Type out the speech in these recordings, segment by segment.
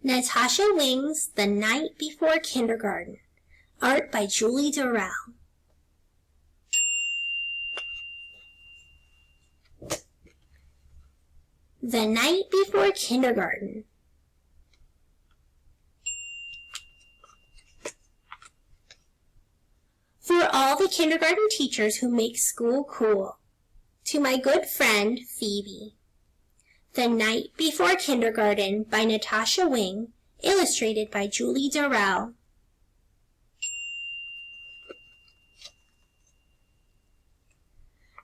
Natasha Wing's The Night Before Kindergarten. Art by Julie Durrell. The Night Before Kindergarten. For all the kindergarten teachers who make school cool, to my good friend Phoebe. The Night Before Kindergarten by Natasha Wing, illustrated by Julie Durrell.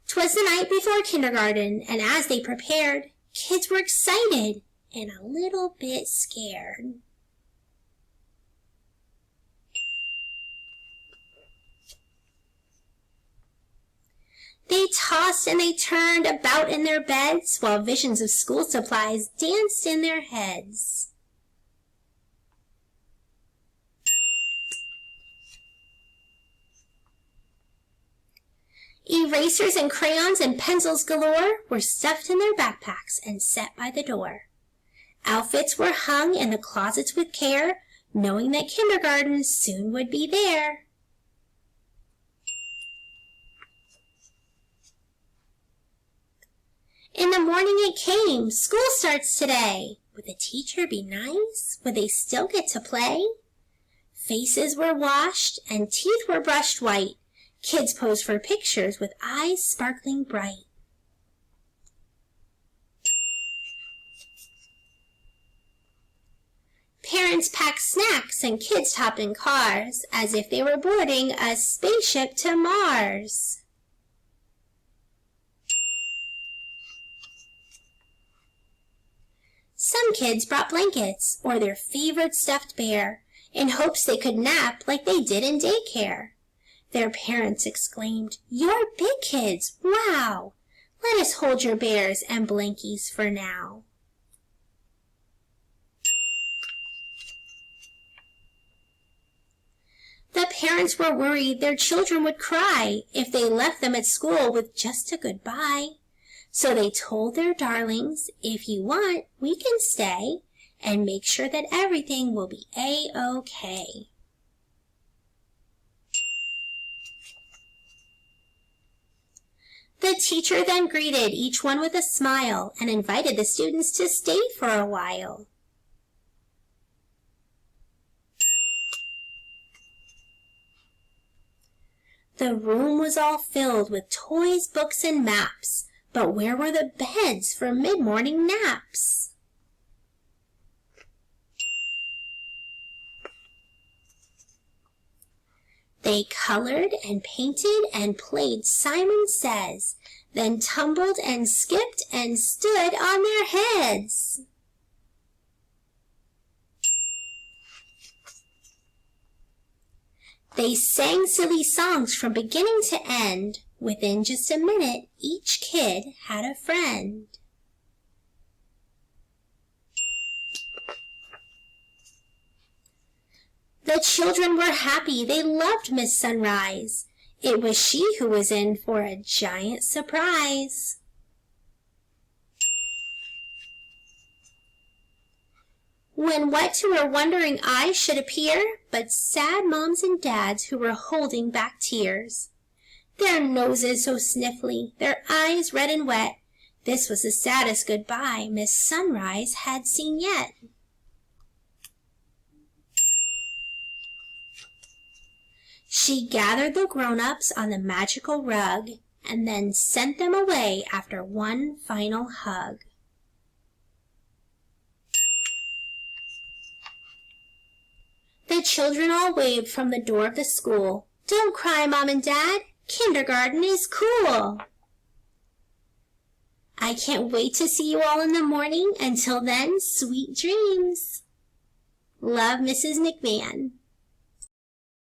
"'Twas the night before kindergarten, and as they prepared, kids were excited and a little bit scared. They tossed and they turned about in their beds, while visions of school supplies danced in their heads. Erasers and crayons and pencils galore were stuffed in their backpacks and set by the door. Outfits were hung in the closets with care, knowing that kindergarten soon would be there. In the morning it came, school starts today. Would the teacher be nice? Would they still get to play? Faces were washed and teeth were brushed white. Kids posed for pictures with eyes sparkling bright. Parents packed snacks and kids hopped in cars, as if they were boarding a spaceship to Mars. Some kids brought blankets or their favorite stuffed bear in hopes they could nap like they did in daycare. Their parents exclaimed, "You're big kids, wow! Let us hold your bears and blankies for now." The parents were worried their children would cry if they left them at school with just a goodbye. So they told their darlings, "If you want, we can stay and make sure that everything will be A-OK." The teacher then greeted each one with a smile and invited the students to stay for a while. The room was all filled with toys, books, and maps, but where were the beds for mid-morning naps? They colored and painted and played Simon Says, then tumbled and skipped and stood on their heads. They sang silly songs from beginning to end. Within just a minute, each kid had a friend. The children were happy. They loved Miss Sunrise. It was she who was in for a giant surprise. When what to her wondering eyes should appear but sad moms and dads who were holding back tears. Their noses so sniffly, their eyes red and wet. This was the saddest goodbye Miss Sunrise had seen yet. She gathered the grown-ups on the magical rug and then sent them away after one final hug. The children all waved from the door of the school. "Don't cry, Mom and Dad. Kindergarten is cool." I can't wait to see you all in the morning. Until then, sweet dreams. Love, Mrs. McMahon.